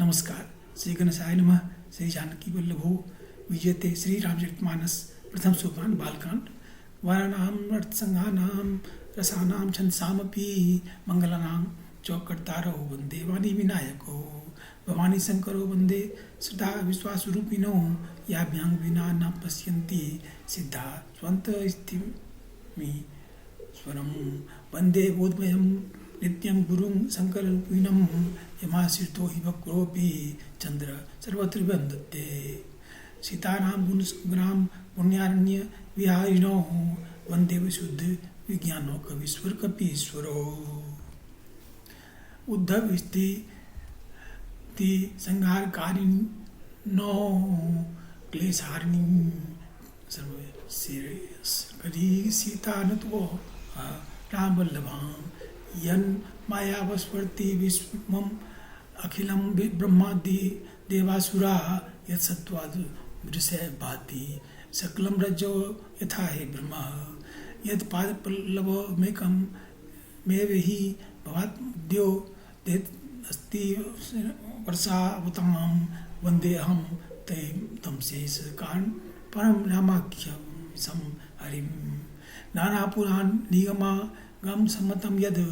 नमस्कार। श्री गणेशाय नमः। श्री जानकी वल्लभो विजयते। श्री रामचरितमानस प्रथम सोपान बालकांड। वाराणाम रथसंघानाम रसानाम छंदसामपि मंगलानाम चौकर्तारो वंदे वाणी विनायको भवानी शंकरो वंदे सदा विश्वासरूपिणो याभ्यां विना न पश्यन्ति सिद्धा स्वंत स्थिमि स्वरम वंदे बोधमयं नित्यं गुरुं शंकररूपिणं यमाश्रितो हि वक्रोऽपि चंद्र सर्वत्र वन्दते। सीतानां गुणसंग्राम पुण्यारण्य विहारिणो वंदे विशुद्ध विज्ञानो कवीश्वर कपीश्वरो। उद्धव स्थिति संहारकारिणो क्लेशहारिणी सर्वश्रेयस्करी सीतानत्वो रामवल्लभां यन् मायावस्वर्ति विश्वम् अखिलं ब्रह्मादि देवासुरा यत्सत्त्वाद् दृश्य भाति सकलं रज्जो यथा हे ब्रह्म यत् पादपल्लवमेकं मेव हि भवाद्यो अस्ति वर्षावतां वन्देऽहं तं शेषकान् परं रामाख्यं सं हरिं नानापुराण निगमागम सम्मतं यद्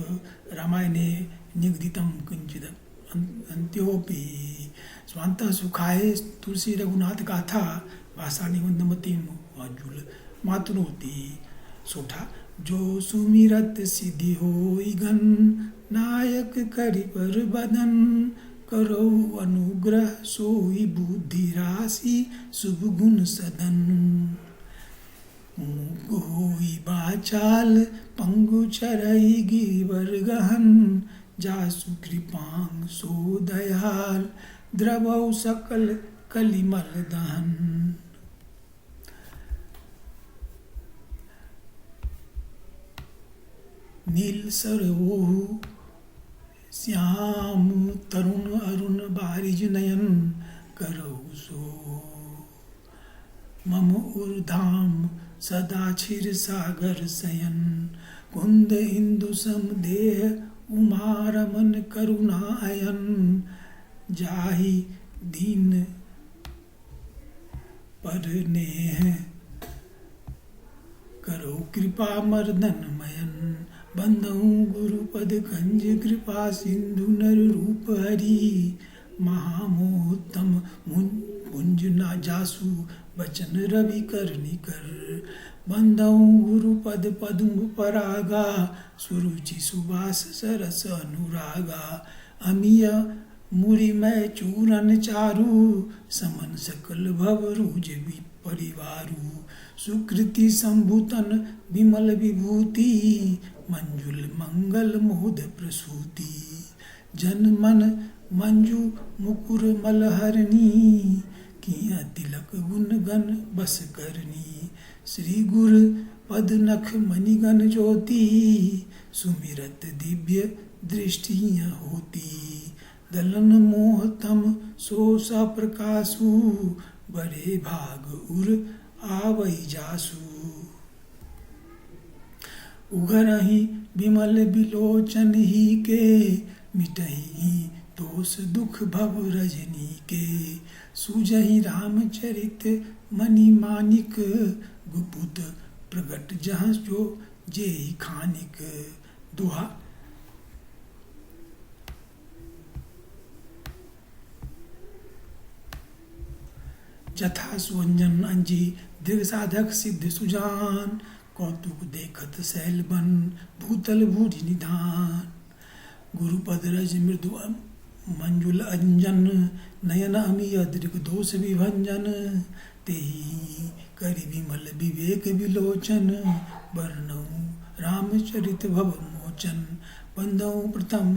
रामायणे निगदितं किंचिद अन्त्योऽपि स्वान्तः सुखाय तुलसी रघुनाथ गाथा भाषाणि वंदमती वाजुल मातुनोति सोठा जो सुमिरत सिद्धि होई गन नायक करि पर बदन करो अनुग्रह सोई बुद्धि राशि शुभ गुण सदन होई बाचाल पंगु चरई गिवर गहन जासु कृपांग सो दयाल द्रवौ सकल कलिमल दहन। नील सरवोहु श्याम तरुण अरुण बारिज नयन करौ सो मम उर्धाम सदा क्षीर सागर शयन कुंद इंदु समदेह उमा रमन करुणायन जाहि दीन पर नेह करो कृपा मर्दन मयन बंदहु गुरुपद कंज कृपा सिंधु नर रूप हरि महामोहतम मुंज ना जासु बचन रवि करनी कर बंदहु गुरुपद पदुम परागा सुरुचि सुबास सरस अनुरागा अमिय मुरि मैं चूरन चारु समन सकल भव रूज परिवारु सुकृति संभूतन विमल विभूति मंजुल मंगल मोद प्रसूति जन मन मंजू मुकुर मलहरणी किया तिलक गुण गण बस करनी श्री गुर पद नख मणिगण ज्योति सुमिरत दिव्य दृष्टियाँ होती दलन मोहतम सो सा प्रकाशु बड़े भाग उर आवई जासु उघरहि विमल बिलोचन ही के मिटहि दोष दुख भव रजनी के सूझहि रामचरित मणि मानिक गुपुत प्रगट जहाँ जो जेहि खानिक दुहा। जथा सुवंजन अंजी दीर्घ साधक सिद्ध सुजान कौतुक देखत सैल बन भूतल भूरि निधान गुरुपद रज मृदु मंजुल अंजन नयन अमीय दीर्घ दोष विभंजन तेहि करि विमल विवेक विलोचन वर्णौ रामचरित भव मोचन बंदौ प्रथम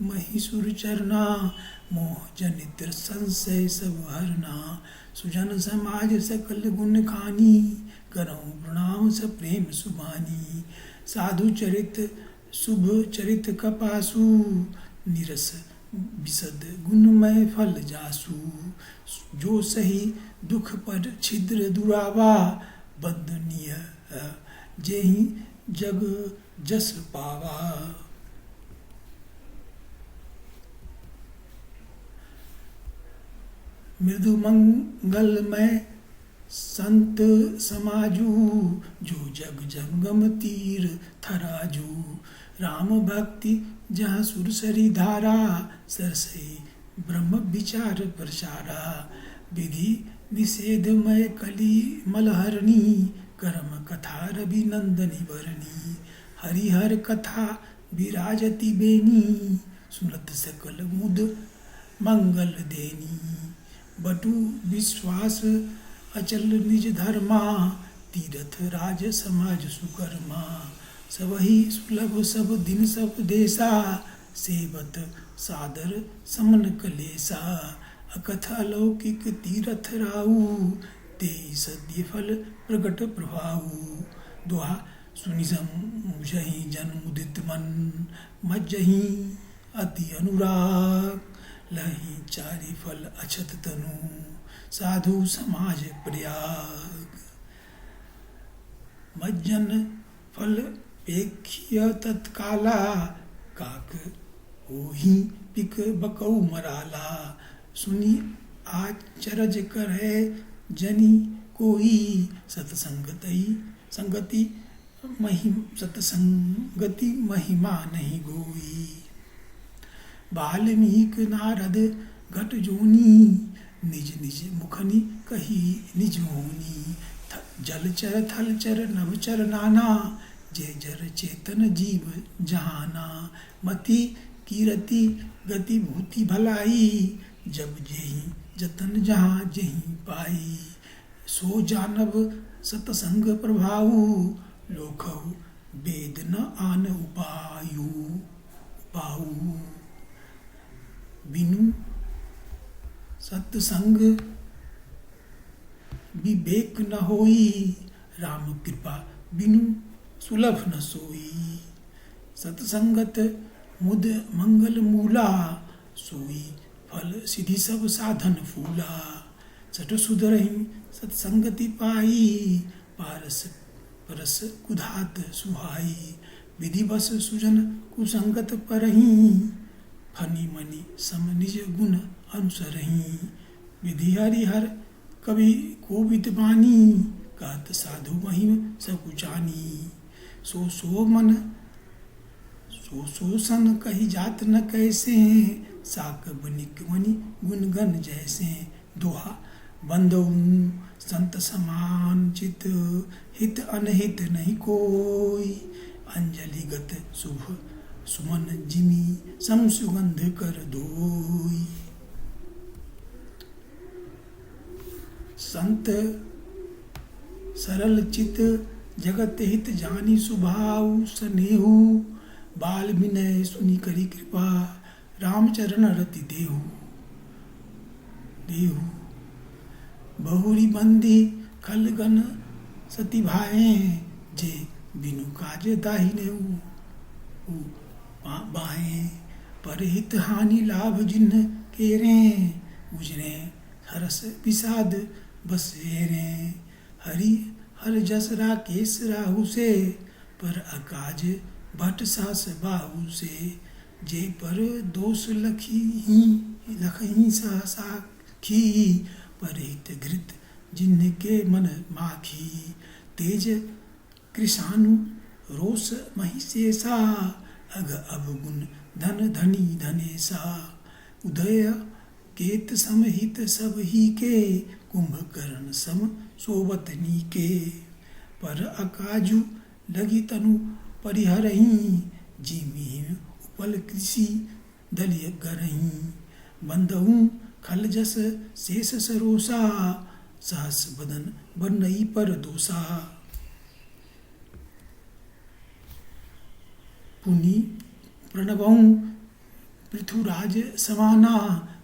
महिषुर चरना मोह जनित संशय सब हरना सुजन समाज सकल गुण खानी करऊँ प्रणाम स प्रेम सुबानी साधु चरित शुभ चरित कपासु निरस विशद गुणमय फल जासु जो सही दुख पर छिद्र दुरावा बंदनीय जेहि जग जस पावा। मृदु मंगलमय संत समाजू, जो जग जंगम तीर थराजू। राम भक्ति जहाँ सुरसरी धारा, सरसई ब्रह्म विचार प्रचारा। विधि निषेधमय कली मलहरणी, कर्म कथा रवि नंदनी वरणी। हरिहर कथा विराजति बेनी, सुनत सकल मुद मंगल देनी। बटु विश्वास अचल निज धर्मा, तीरथ राज समाज सुकर्मा। सबहि सुलभ सब दिन सब देशा, सेवत सादर समन कलेसा। अकथ अलौकिक तीरथ राऊ, तेई सद्य फल प्रगट प्रभाऊ। दोहा सुनि समुझहि जन मुदित मन, मज्जहि अति अनुराग। लहि चारि फल अछत तनु, साधु समाज प्रयाग। मज्जन फल पेखिय तत्काला, काक होहि पिक बकऊ मराला। सुनि आचरज करय जनि कोई, सतसंगति महिमा नहीं गोई। वाल्मीकि नारद घट जोनी, निज निज मुखनि कही निज होनी। जलचर थलचर नभचर नाना, जय जर चेतन जीव जहाना। मति कीरति गति भूति भलाई, जब जेहि जतन जहाँ जेहि पाई। सो जानब सतसंग प्रभाऊ, लोकहु वेद न आन उपायु। बिनु सत्संग विवेक न होई, राम कृपा बिनु सुलभ न सोई। सतसंगत मुद मंगल मूला, सोई फल सिद्धि सब साधन फूला। सठ सुधरहि सत्संगति पाई, पारस परस कुधात सुहाई। विधि बस सुजन कुसंगत परहि, फनि मनि सम निज गुण अनुसरहि। विधि हरिहर कवि कोविद बानी, कहत साधु महिम सकुचानी। सो मन सो सन कही जात न कैसे, साक बनिक मनि गुणगन जैसे। दोहा बंधऊ संत समान चित, हित अनहित नहीं कोई। अंजलिगत शुभ सुमन जिमी, सम सुगंध कर दोई। संत सरल चित, जगत हित जानी सुभाऊ। स्नेहु बाल विनय सुनि करी कृपा, रामचरण रति देहु। बहुरी बंदी खलगन सती भाए, जे बिनु काज दाहिने बाहें। परहित हानि लाभ जिन्ह केरे, उजरे हरस विषाद बसेरे। हरि हर जस राकेश राहु से, पर अकाज भट सास बाहु से। जे पर दोष लखही साखी, परहित घृत जिन्ह के मन माखी। तेज कृषाणु रोष महिषेषा, अघ अवगुण धन धनी धनेशा। उदय केत समहित सब ही के, कुंभकर्ण सम सोबत नीके। पर अकाजु लगी तनु परिहरहि, जिमि उपल कृषि दलिय गरहि। बंधहु खल जस शेष सरोसा, सहस बदन बरनई पर दोसा। पुनि प्रणवहु पृथुराज समाना,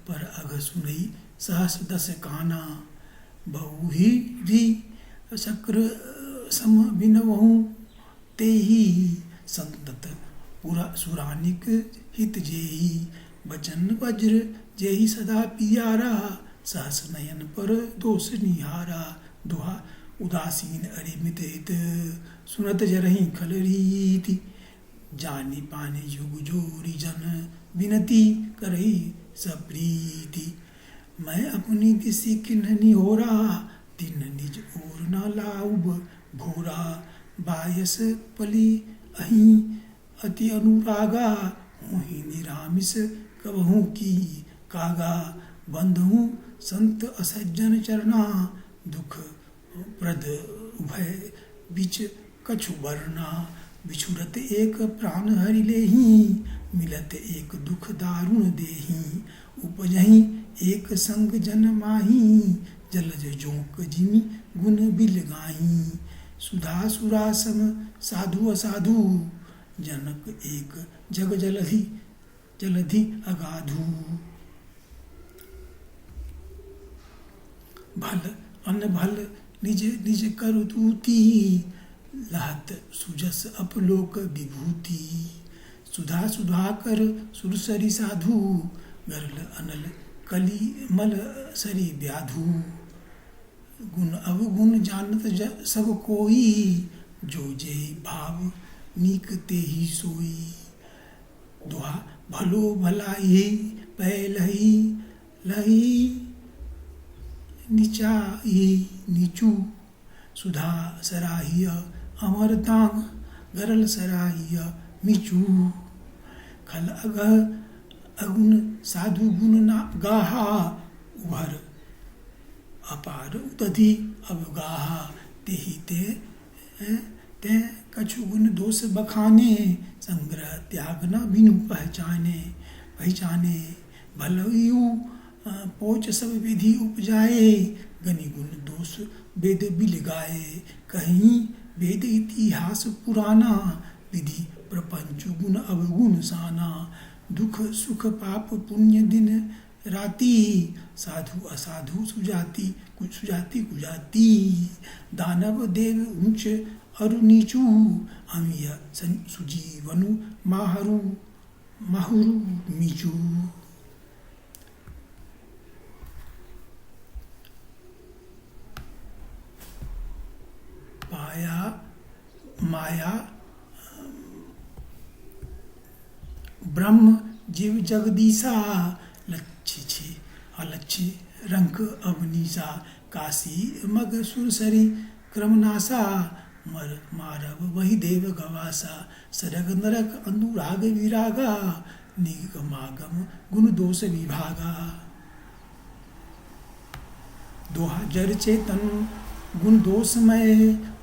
पर अघ सुनई सहस दस काना। बहुहिरि शक्र सम बिनवहु, तेहि संतत सुरानिक हित जेहि। बचन वज्र जेहि सदा पियारा, सहस नयन पर दोष निहारा। दोहा उदासीन अरिमित हित, सुनत जरहि खल रीति। जानी पानी जुग जोरी जन, विनती करहि सप्रीति। मैं अपनी दिशि किन्हनी हो रहा, दिन निज ओर न लाउब भोरा। बायस पली अही अति अनुरागा, होही निरामिस कबहू की कागा। बंधु संत असज्जन चरना, दुख प्रद उभय बिच कछु बरना। बिछुरत एक प्राण हरि लेही, मिलत एक दुख दारुण देही। उपजहि एक संग जन माही, जलज जोक जिमि गुण बिल गाही। सुधा सुरा सम साधु असाधु, जनक एक जग जलधि जलधि अगाधु। भल अन भल निज निज करु तूती, लहत सुजस अपलोक विभूति। सुधा सुधाकर सुरसरी साधु, गरल अनल कली मल सरी व्याधु। गुण अवगुण जानत सब कोई, जो जेहि भाव नीक तेहि सोई। दुहा भलो भलाई पै लही, लही नीचाई नीचू। सुधा सराहिय अमर तांग, गरल सराहिय मिचू। खल अगह अगुण साधु गुण ना गाहा, उभर अपार उदधि अवगाहा। तेहि ते कछु गुण दोष बखाने, संग्रह त्याग न बिनु पहचाने। पहचाने भलयु पोच सब विधि उपजाए, गनि गुण दोष वेद बिल गाए। कहीं वेद इतिहास पुराना, विधि प्रपंच गुण अवगुण साना। दुख सुख पाप पुण्य दिन राति, साधु असाधु सुजाति सुजाति कुजाति। दानव देव ऊंच अरु नीचू, अमिय सुजीवनु माहरु माहुरु मीचू। पाया माया ब्रह्म जीव जगदीशा, लक्ष्य छे अलक्ष्य रंक अवनीसा। काशी मग सुरसरी क्रमनासा, मर मारव वही देव गवासा। सरग नरक अनुराग विरागा, निगमागम गुण दोष विभागा। दोहा जर चेतन गुण दोषमय,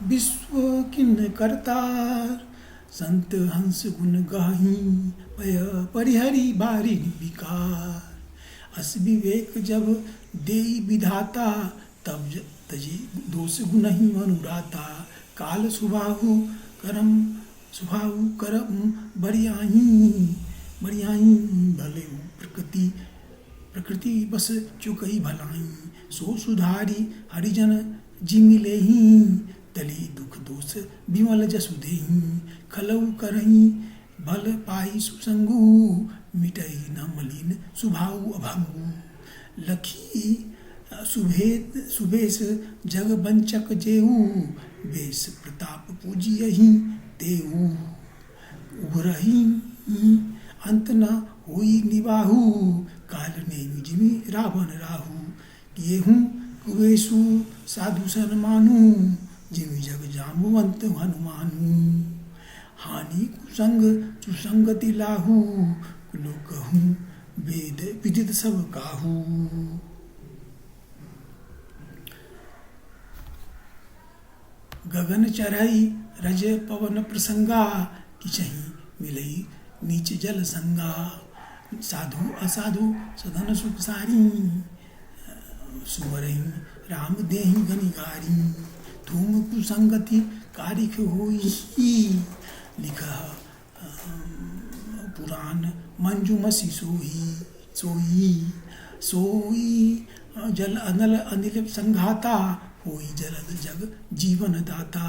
विश्व किन्न करतार। संत हंस गुण गाही, पय परिहरि बारी विकार। अस विवेक जब देई विधाता, तब तजी दोष गुण ही अनुराता। काल सुबाहु करम बरियाही। भले प्रकृति प्रकृति बस चुकई भलाई। सो सुधारी हरिजन जिमि लेही, तली दुख दोष विमल जसु देही। खलऊ करही भल पाई सुसंगु, मिटई न मलिन सुभाऊ अभंगु। लखी सुबेश जग बंचक जेऊ, बेश प्रताप पूजियहि तेऊ। उभरही अंत न होई निबाहु, काल ने जिमि रावण राहु। येहूँ कुबेशु साधु सन्मानु, जिमि जग जामुवंत हनुमानु। हानि कुसंग सुसंगति लाहू, लोकहूँ वेद विदित सब काहू। गगन चढ़ई रज पवन प्रसंगा, किचही मिलई नीच जल संगा। साधु असाधु सधन सुख सारी, सुमरही राम देहि गनिगारी। धूम कुसंगति कारिख होई, लिखा पुराण मंजुमसी सोई। जल अनल अनिल संघाता, होई जलद जग जीवन दाता।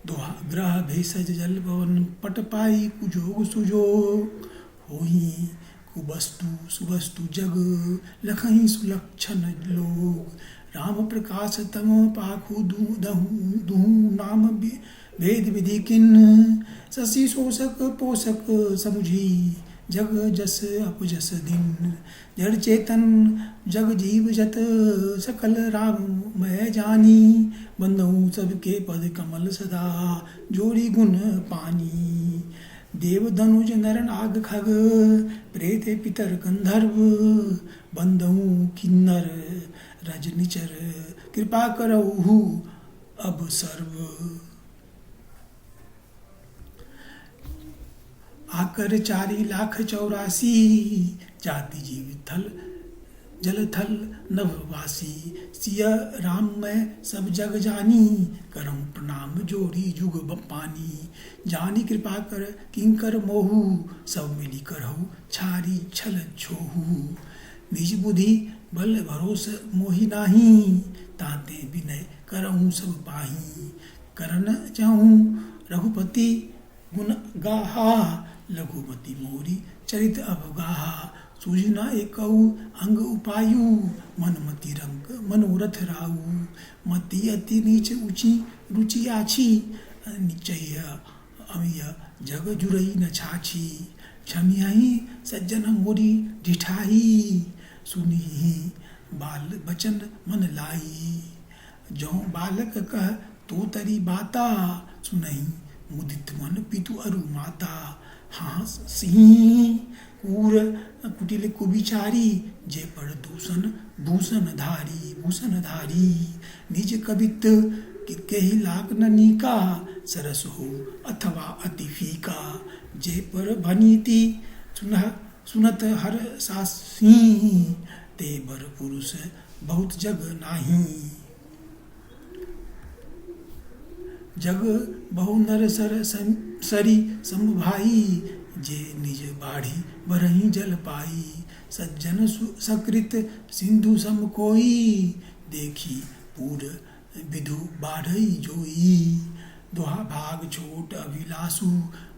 दोहा ग्रह भेषज जल पवन पट पाई, कुजोग सुजोग होई। कुवस्तु सुवस्तु जग, लखही सुलक्षण लोग। राम प्रकाश तम पाखु दुहु नाम भेद विधि किन। शशि शोषक पोषक समुझी, जग जस अपजस दिन। जड़ चेतन जग जीव जत सकल राम मैं जानी। बंदहूँ सबके पद कमल सदा जोड़ी गुण पानी। देव धनुज नर नाग खग प्रेत पितर गंधर्व। बंदहूँ किन्नर रज निचर कृपा करहु अब सर्व। आकर 4,84,000 जाति जीव थल जल थल नभवासी। सिया राम मैं सब जग जानी करम प्रणाम जोड़ी जुग पानी। जानी कृपा कर किंकर मोहू सब मिली करहु छारी छल छोहू। निज बुद्धि बल भरोस मोहि नाही ताते विनय करहु सब पाही। करन चाहूँ रघुपति गुण गाहा लघुमति मोरी चरित अवगाहा। सूझना एकऊ अंग उपायु मन मति रंग मनोरथ राऊ। मति अति नीच ऊंची रुचि आछी निचय अमिय जग जुरई न छाछी। क्षमियाही सज्जन मोरी ढिठाई सुनी बाल बचन मन लाई। जौ बालक कह तो तरी बाता सुनई मुदित मन पितु अरु माता। हाँ सिंह कूर कुटिल कुबिचारी जे पर दूषण भूषण धारी। निज कवित केहि लाग न नीका सरस हो अथवा अति फीका। जे पर भनीति सुनत हर सासी ते बर पुरुष बहुत जग नाही। जग बहु नर सर सरी समभाई जे निज बाढ़ी बरही जल पाई। सज्जन सकृत सिंधु सम कोई देखी पूर विधु बाढ़ई जोई। दोहा भाग छोट अभिलाषु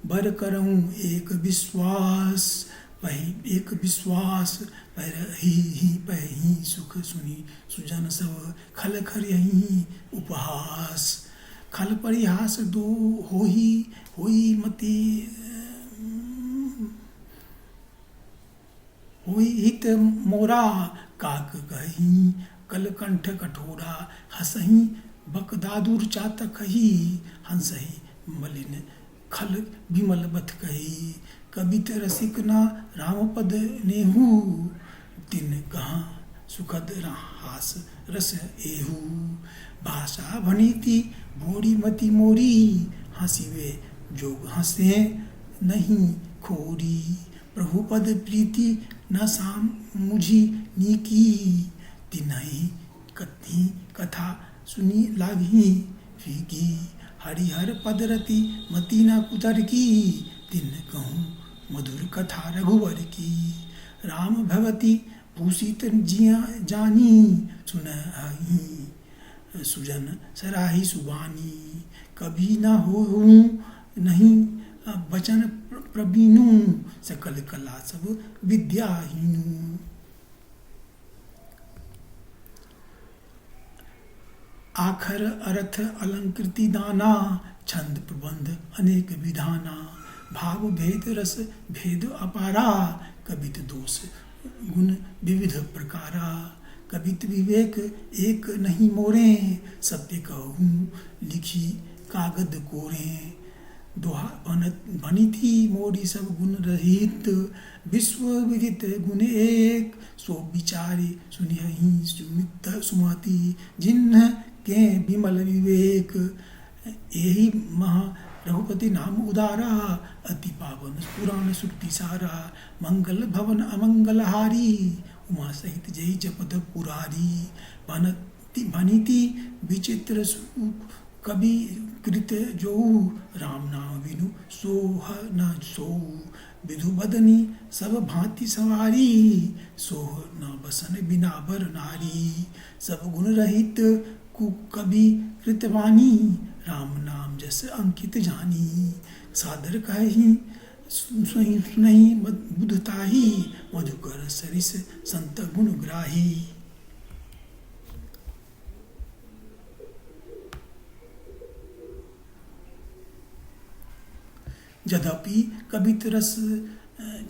बर करऊँ एक विश्वास। एक विश्वास पही सुख सुनी सुजन सब खल खर यही उपहास। खल परिहास दो होई मति होई हित मोरा। काक कही कलकंठ कठोरा हसही बक दादुर चातक ही। हंसही मलिन खल विमल बत कही। कवित रसिक न रामपद नेहू तिन कहाँ सुखद हास रस एहू। भाषा भनीति भोरी मति मोरी हंसिवे जोग हंसे नहीं खोरी। प्रभुपद प्रीति न साम मुझी नीकी तिनहि कथी कथा सुनी लागी फीकी। हरिहर पद रति मति न कुतर की तिन कहूँ मधुर कथा रघुवर की। राम भगवती भूषित जिया जानी सुनहि सुजन सराही सुबानी। कभी न हो नहीं बचन प्रवीणु सकल कला सब विद्याहीनु। आखर अर्थ अलंकृति दाना छंद प्रबंध अनेक विधाना। भाव भेद रस भेद अपारा कवित दोष गुण विविध प्रकारा। कवित विवेक एक नहीं मोरे सत्य कहूँ लिखी कागद कोरे। दोहा भनिथि मोरी सब गुण रहित विश्व विदित गुण एक। सो विचारे सुनियहि सुमित सुमति जिन्ह के विमल विवेक। यही महा रघुपति नाम उदारा अति पावन पुराण सुक्ति सारा। मंगल भवन अमंगल हारी उमा सहित जय जपद पुरारी। भनिति विचित्र कवि कृत जो राम नाम विनु सोह न सोऊ। विधु बदनी सब भांति सवारी सोह न बसन बिना बर नारी। सब गुण रहित कवि कृतवाणी राम नाम जस अंकित जानी। सादर कहि सुनहि बुधताही मधुकर सरिस संत गुण ग्राही। यद्यपि कवित रस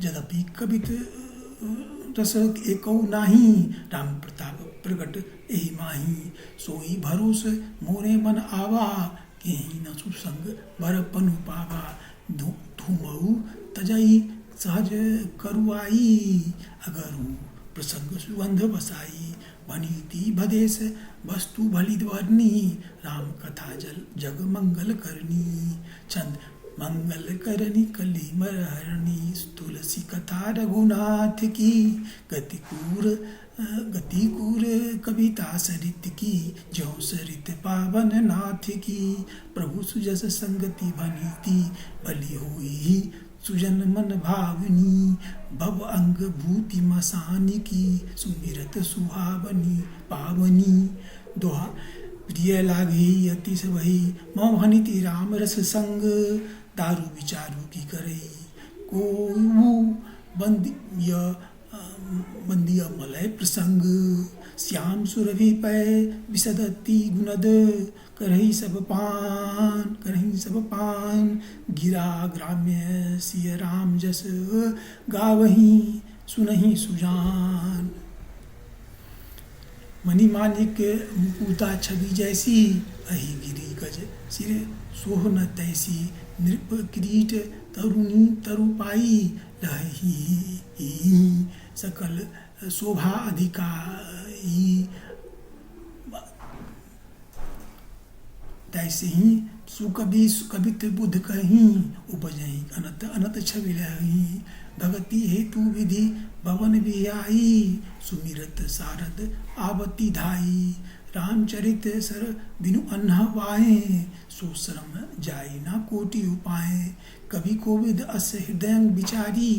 यद्यपि कवित रस एकौ नाही, राम प्रताप प्रगट एहि माही। सोई भरोस मोरे मन आवा, केहि न सुसंग बर पनु पावा। धूमऊ तजई सहज करुआई, अगरु प्रसंग सुगंध बसाई। वनीति भदेश वस्तु भली वर्णी, राम कथा जग मंगल करनी। छंद मंगल करनी कली मरहरणी, तुलसी कथा रघुनाथ की। गति कूर कविता सरित की, ज्यों सरित पावन नाथ की। प्रभु सुजस संगति भनीति, भली हुई सुजन मन भावनी। भव अंग भूति मसानी की, सुमिरत सुहावनी पावनी। दोहा प्रिय लागी अति सबही, मोह भनिति राम रस संग। दारू विचारू की करई, को बंदिय मलय प्रसंग। श्याम सुरभि पै विसदति गुणद, करही सब पान। गिरा ग्राम्य सिय राम जस, गावही सुनहि सुजान। मणिमाणिक मुकुता छवि जैसी, अहि गिरी गज सिर सोहन तैसी। नृप किरीट तरुणी तरुपाई, लहही सकल शोभा अधिकाई। तैसे ही सुकवित बुध कहीं, उपजही अनत अनत छवि लही। भगति हेतु विधि भवन बिहाई, सुमिरत सारद आवती धाई। रामचरित सर बिनु अन्हा वाहे, सो श्रम जाई ना कोटि उपाय। कवि कोविद अस हृदय विचारी,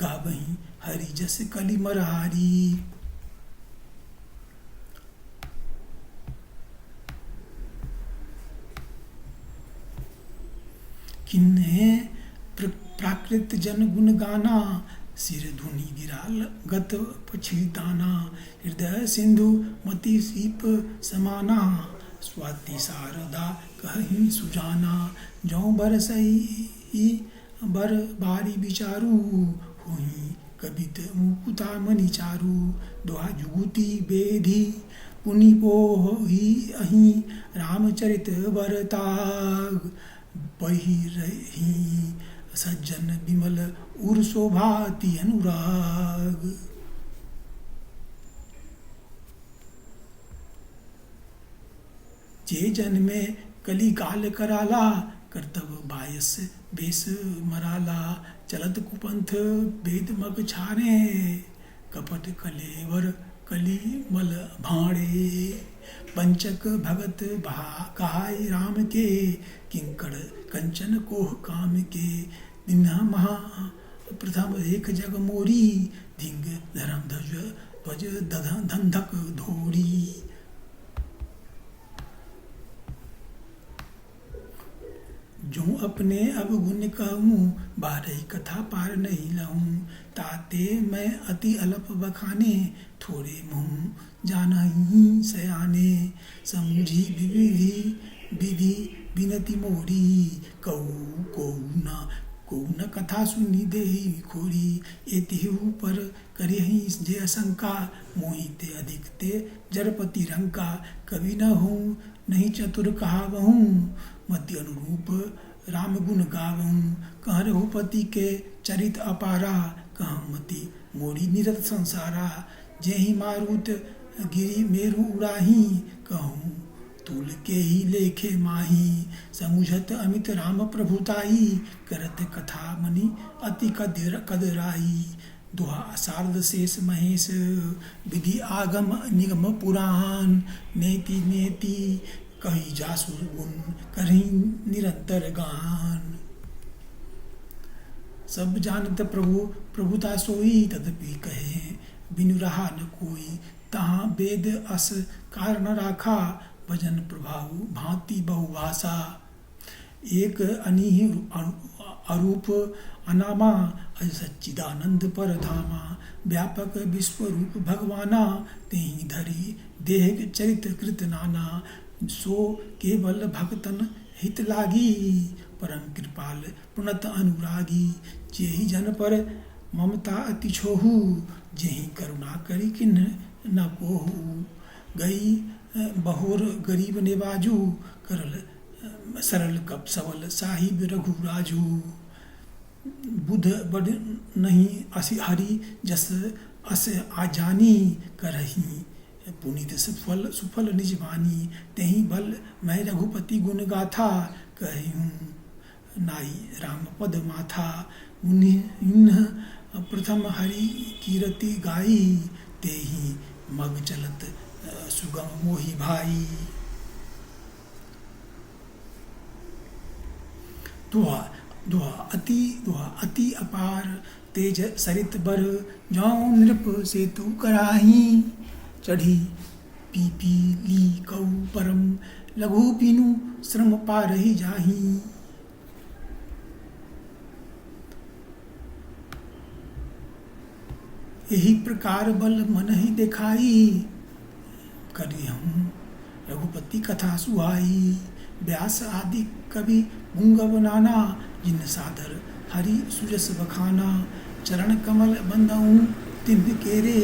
गावही हरि जस कलि मरहारी। किन्हे प्राकृत जन गुण गाना, सिर धुनि गिराल गत पछिताना। हृदय सिंधु मति सीप समाना, स्वाति शारदा कहीं सुजाना। जौं बरसई बर बारी विचारू, हुई कवित मुकुता मणि चारू। दोहा जुगुती बेधी पुनि पोही अहि, रामचरित बरताग। बही रही सज्जन विमल उर शोभाति अनुराग। जे जन में कली काल कराला, कर्तव्य बायस बेस मराला। चलत कुपंथ वेद मग छाने, कपट कलेवर कली मल भाणे। पंचक भगत कहाय राम के, किंकड़ कंचन कोह काम के। दिन्हा महा प्रथम एक जग मोरी, धिंग धर्म ध्वज धंधक धोरी। जो अपने अब गुण कहूँ, बारही कथा पार नहीं लहूँ। ताते मैं अति अल्प बखाने, थोड़े मुँह जानहि सयाने। समझी विधि बिनती मोरी, कहू न कथा सुनी देहि खोरी। एतिहु पर करिहि जे शंका, मोहिते अधिक ते जड़पति रंका। कवि न हूँ नहीं चतुर कहावहूँ, मति अनुरूप राम गुण गावहूँ। कह रघुपति के चरित अपारा, कह मति मोरी निरत संसारा। जेहि मारुत गिरि मेरु उड़ाही, कहूँ तुल के ही लेखे माही। समुझत अमित राम प्रभुताई, करत कथा मणि अति कदराई। दोहा शारद शेष महेश, विधि आगम निगम पुराण। नेति नेति कही जासुर गुण, करही निरंतर गान। सब जानत प्रभु प्रभुता सोई, तदपि कहे बिनु रहा न कोई। तहाँ वेद अस कारण राखा, भजन प्रभाव भांति बहुभाषा। एक अनिहि अरूप अनामा, सच्चिदानंद पर धामा। व्यापक विश्वरूप भगवाना, तेहि धरि देह चरित कृत नाना। सो केवल भक्तन हित लागी, परम कृपाल पुनत अनुरागी। जेहि जन पर ममता अति छोहू, जेहि करुणा करी किन न कोहू। गई बहोर गरीब नेवाजू, करल सरल कप सबल साहिब रघु राजू। बुध बड़ नहीं असि हरि जस अस आजानी, करही पुनीत सुफल निज बानी। तेहि बल मैं रघुपति गुण गाथा, कहूँ नाई राम पद माथा। मुनि प्रथम हरि कीरति गाई, तेहि मग चलत सुगम मोहि भाई। दुहा अति अपार तेज सरित बर, जौं नृप सेतु कराही। चढ़ी पी ली कऊ परम, लघु पीनु श्रम पारहि जाही। यही प्रकार बल मन ही दिखाई, करी हम रघुपति कथा सुहाई। व्यास आदि कवि पुंगव नाना, जिन सादर हरि सुजस बखाना। चरण कमल बंदऊँ तिन्ह केरे,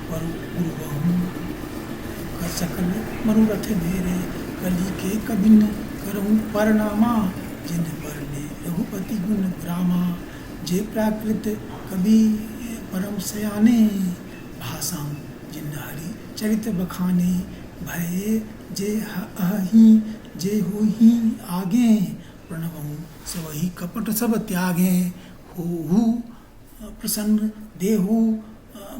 पर गुरुबहूँ कर सकल मनोरथ मेरे। कली के कबिन करऊँ परनामा, जिन बरने रघुपति गुण ग्रामा। जे प्राकृत कवि परम सयाने, भाषा जिन हरि चरित बखाने। भय जे अहि जे होहि आगे, प्रणवहु सबहि कपट सब त्यागे। होहु प्रसन्न देहु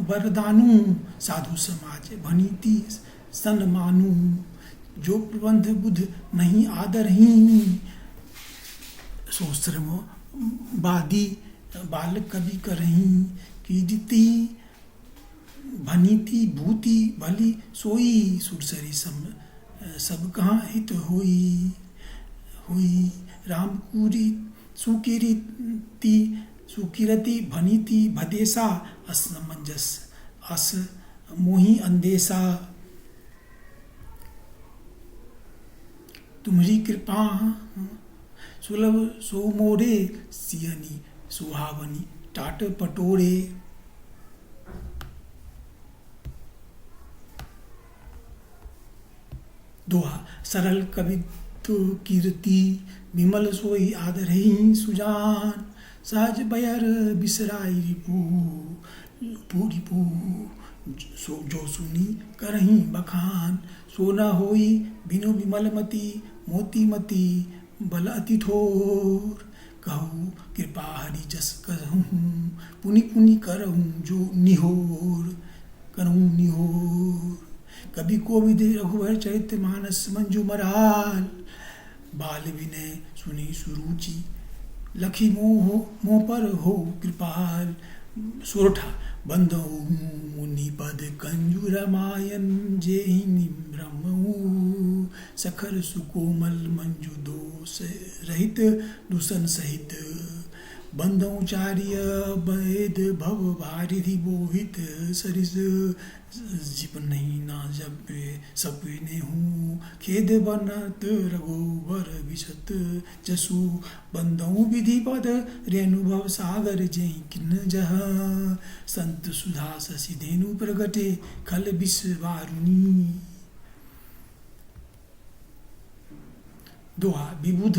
वरदानु, साधु समाज भनीति सन मानु। जो प्रबंध बुध नहीं आदरही, सो श्रम वादी बाल कवि करही। कीर्ति भनीति भूति भली सोई, सुरसरी सब कहाँ हित होई। रामपुरी सुकीरति भनीति भदेसा। असमंजस अस मोहि अंदेशा। तुम्हारी कृपा सुलभ सो मोरे, सियनी सुहावनी टाट पटोरे। दोहा सरल कवित्व कीर्ति, विमल सोई आदरहि सुजान। सहज बयर बिसराई रिपू सो जो सुनी करही बखान। सो न होई बिनु विमल मति, मोती मति बल अति थोर। कहूँ कृपा हरि जस कहूँ, पुनि पुनि करहूँ जो निहोर। कवि कोविद रघुवर चरित मानस मंजू मराल। बाल विनय सुनी सुरुचि, लखी मोह पर हो कृपाल। सोरठा बंदऊ मुनि पद कंजू रामायण, जेहि निम्रमऊ। सखर सुकोमल मंजू दोष रहित, दूषण सहित। बंदौचार्य वेद भव वारिधि बोहित। सरिस जिप नहीं ना जब सपे ने हूँ, खेद बनत रघुवर विशत जसु। बंदौ विधि पद रेणु भव सागर, जेहि किन जह। संत सुधा शशि धेनु प्रगटे, खल विष वारुणी। दोहा विबुध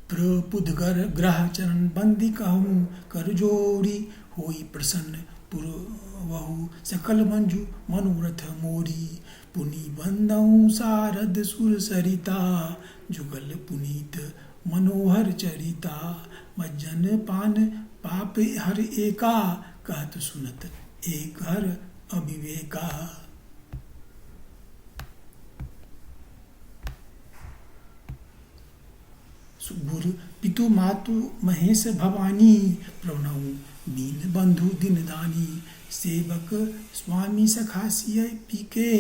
प्रपुदगर ग्रह चरण बंदी कहूँ। कर जोड़ी होई प्रसन्न पुरवहु, सकल मंजू मनोरथ मोरी। पुनि बंदऊ सारद सुर सरिता, जुगल पुनीत मनोहर चरिता। मज्जन पान पाप हर एका, कहत सुनत एक हर अविवेका। गुरु पितु मातु महेश भवानी, प्रणऊ दीन बंधु दिन दानी। सेवक स्वामी सखा सिय पीके,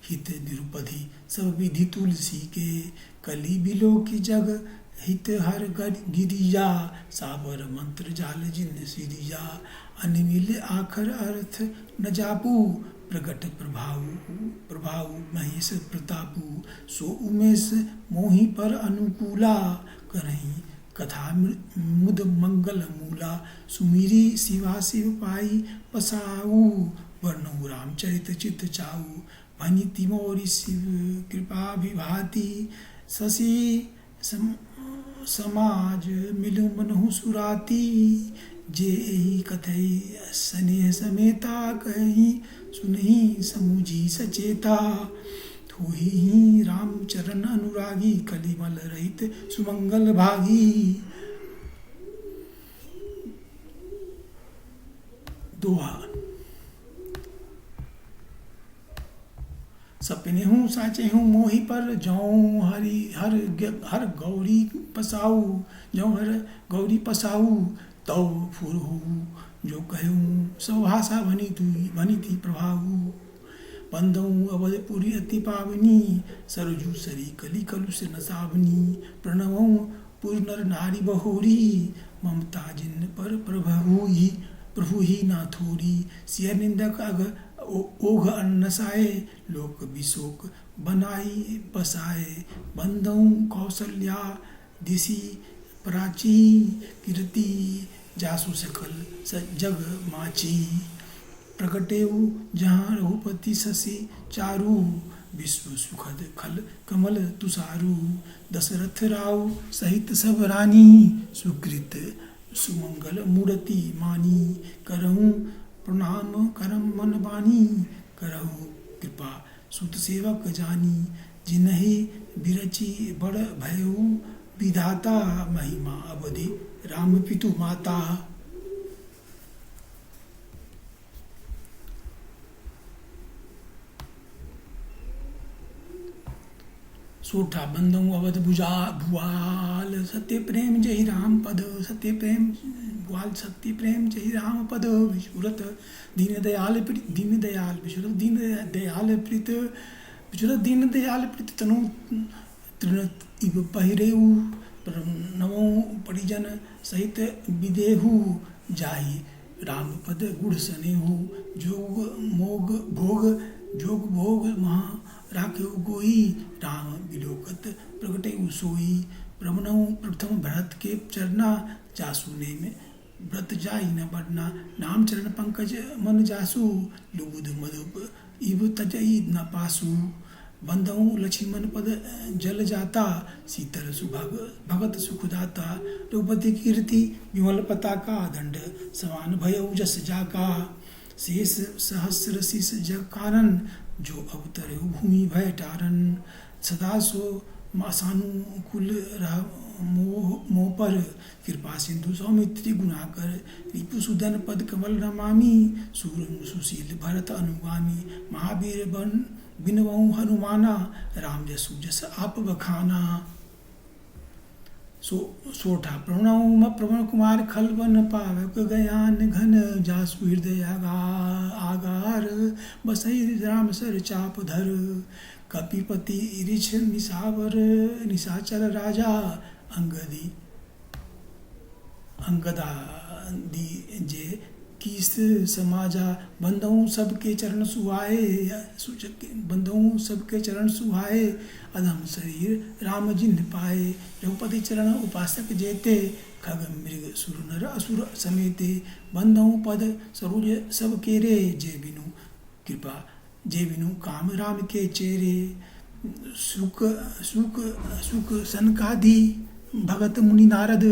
हित निरुपधि सब विधि तुलसी के। कली बिलो की जग हित हर गिरिजा, सावर मंत्र जाल जिन सिरिजा। अनमिल आखर अर्थ न जापू, प्रगट प्रभाऊ महेश प्रतापू। सो उमेश मोहि पर अनुकूला, करही कथा मुद मंगल मूला सुमिरी शिवा शिव पाई पसाऊ वर्णऊ रामचरित चित चाऊ भनी तिमोरी शिव कृपा विभाति शशि समाज मिलु मनहु सुराती जे एहि कथई स्नेह समेता कही सुनहि समुझी सचेता थोहि राम चरण अनुरागी कलिमल रहित सुमंगल भागी। दोहा। सपने हूँ साचे हूँ मोहि पर जौं हर गौरी पसाऊ जौं हर गौरी पसाऊ तौ फुरहु जो कहूँ सब भाषा भनी थी प्रभाऊ बंदऊ अवधपुरी अति पावनी सरजू सरी कली कलुष न सावनी प्रणवऊ पुर नर नारी बहोरी ममता जिन पर प्रभु ही ना थोरी सिय निंदक अग ओघ अन्नसाए लोक विशोक बनाई बसाए बंदऊ कौशल्या दिशि प्राची कीर्ति जासु सकल जग माची प्रकटेऊ जहाँ रघुपति शशि चारु विश्व सुखद खल कमल तुषारु दशरथ राव सहित सब रानी सुकृत सुमंगल मूर्ति मानी करहूँ प्रणाम करम मन बानी करहु कृपा सुत सेवक जानी जिन्हि बिरची बड़ भयउ विधाता महिमा अवधि राम पितु माता। सोठा बंदऊ अवध भुआल सत्य प्रेम जय राम पद सत्य प्रेम भुआल सत्य प्रेम जय राम पद विशुरत दीन दयाल विशुरत दीन दयाल प्रीत विशुरत दीन दयाल प्रीत तनु तृण इव पहिरेऊ नवो परिजन सहित विदेहु जाहि राम पद गुड़ सनेहु जोग भोग महा राखे गोई राम विलोकत प्रगटे सोई प्रभनऊ प्रथम भरत के चरना जासुने में व्रत जाई न बढ़ना नाम चरण पंकज मन जासु लुबुध मधुप इव तजई न पासु बंदऊ लक्ष्मण पद जल जाता शीतल सुभग भगत सुखदाता रघुपति कीर्ति विमल पताका दंड समान भय जस जाका शेष सहस्र शीस जग कारण जो अवतरे भूमि भय टारन सदा सो मासानुकूल मोह पर कृपा सिंधु सौमित्री गुणाकर रिपुसुदन पद कमल नमामि सूर सुशील भरत अनुगामी महावीर बन बिनवऊ हनुमाना राम जसु जस आप बखाना। सोठा प्रणव प्रवण कुमार खलवन पावक गयान घन जासु हृदय आगार बसई राम सर चाप धर कपिपति ऋष निशावर निशाचर राजा अंगदा जे किस समाजा बंदऊ सबके चरण सुहाए अधम शरीर राम जिन्ह पाए रघुपति चरण उपासक जेते खग मृग सुर नर असुर समेते बंदऊ पद सरोज सब केरे जे बिनु काम राम के चेरे सुख सनकादि भगत मुनि नारद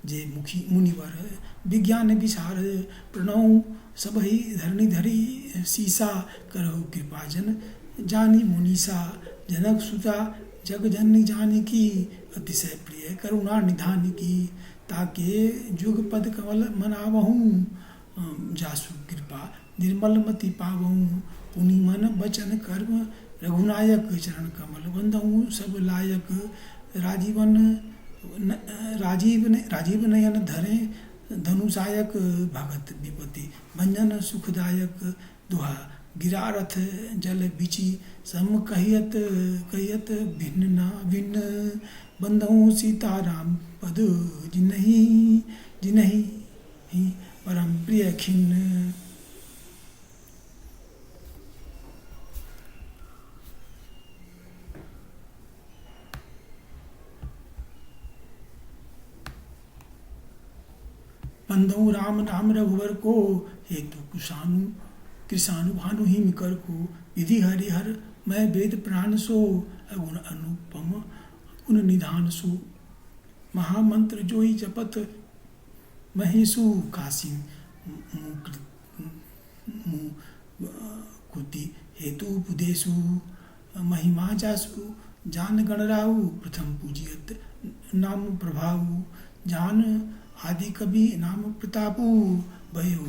जे मुनिवर विज्ञान विशारद प्रणव सबहि धरणी धरी सीसा करहु कृपा जन जानी मुनीसा जनक सुता जग जननी जानकी अतिशय प्रिय करुणा निधान की ताके जुग पद कमल मनावहूँ जासु कृपा निर्मल मति पावहूँ पुनि मन बचन कर्म रघुनायक चरण कमल बंदहूँ सब लायक राजीव नयन धरे धनुषायक भगत विपति भंजन सुखदायक दुहा गिरारथ जल बिची सम कहियत भिन्न ना भिन्न बंदहूँ सीताराम पद जिनहि परम प्रिय खिन्न। बंदौ राम नाम रघुवर को, हेतु कृषाणु भानु हिम कर को। विधि हरिहर मैं वेद प्राण सो, अगुण अनुपम गुण निधान सो। महामंत्र जोई जपत महेशु, काशी कृति हेतु उपदेशु। महिमा जासु जान गणराउ, प्रथम पूजियत नाम प्रभाऊ। जान आदि कवि नाम प्रतापु, भयो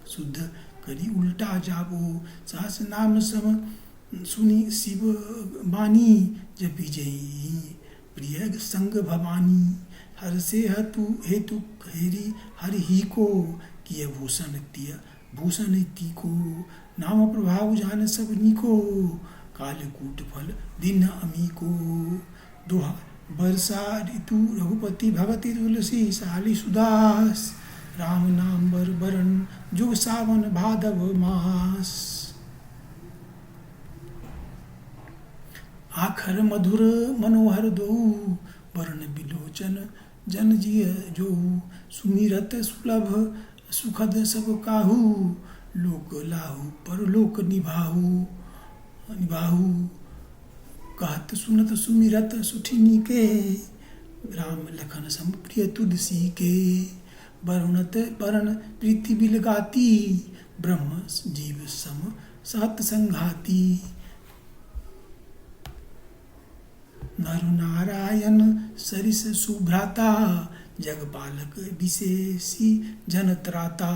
शुद्ध करी उल्टा जाबो। सहस नाम सम सुनी शिव बानी, जपि जई प्रिय संग भवानी। हर से हेतु हेरी हर ही को, किय भूषण तीको। नाम प्रभाव जान सब निको, कालकूट फल दिन अमी को। दोहा वर्षा ऋतु रघुपति भगति तुलसी, साली सुदास राम नाम बरन, जुग सावन भादव मास। आखर मधुर मनोहर दो, वर्ण बिलोचन जन जिय जो। सुमिरत सुलभ सुखद सब काहू, लोक लाहू परलोक निभाहू। कहत सुनत सुमिरत सुठिनी के, राम लखन सम प्रिय तुलसी के। वरुणत वरण प्रीति बिल गाती, ब्रह्म जीव सम सहत संघाती। नर नारायण सरिस सुभ्राता, जगपालक विशेषी जनत्राता।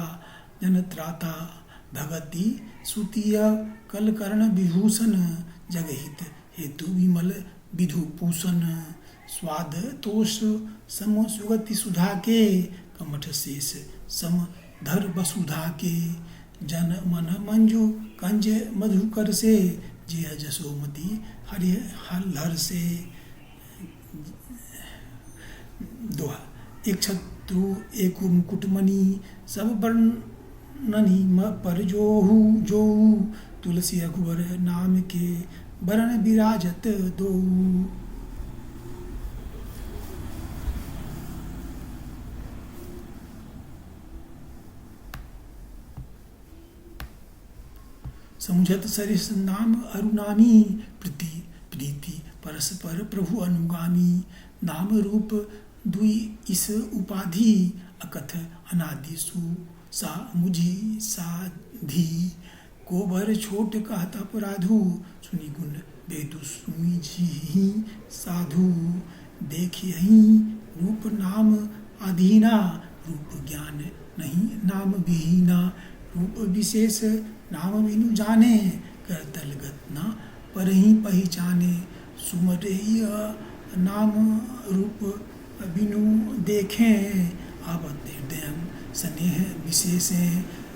भगति सुतिय कलकर्ण विभूषण, जगहित हेतु विमल विधुभूषण। स्वाद तोष सम सुगति सुधा के, कमठ शेष सम धर वसुधा के। जन मन मंजु कंज मधुकर से, जिय जसोमती हरि हर से। दोहा एक छत्रु एक मुकुटमणि, सब वर्णनि पर जोहू। तुलसी रघुवर नाम के, वरण विराजत दोऊ। समुझत सरिस नाम अरुनामी, प्रीति परस्पर प्रभु अनुगामी। नाम रूप दुई इस उपाधि, अकथ अनादि सु सा मुझी साधी। को भर छोट कहत अपराधु, सुनि गुण वेदु सुमिझी साधु। देखियहि रूप नाम अधीना, रूप ज्ञान नहीं नाम विहीना। रूप विशेष नाम बिनु जाने, करतल गत न परहि पहचाने। सुमरहिय नाम रूप बिनु देखें, आवत हृदय स्नेह विशेष।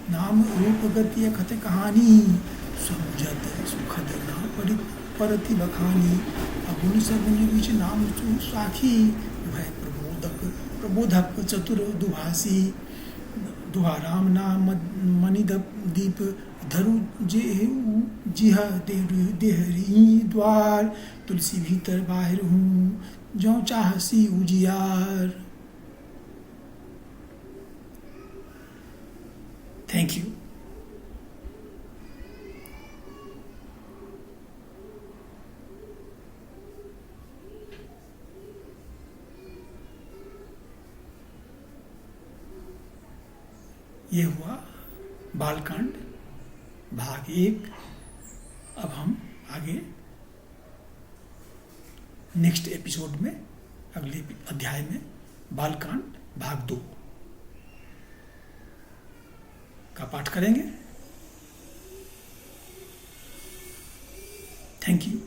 नाम रूप गति कथ कहानी, समुझत सुखद न परति बखानी। अगुण सगुण विच नाम साखी, भय प्रबोधक चतुर दुभाषी। दुहा राम नाम मणि दीप, धरु जिह देहरी द्वार। तुलसी भीतर बाहर हूँ, जो चाहसी उजियार। Thank you. ये हुआ बालकांड भाग 1। अब हम आगे नेक्स्ट एपिसोड में, अगले अध्याय में बालकांड भाग 2 का पाठ करेंगे। Thank you.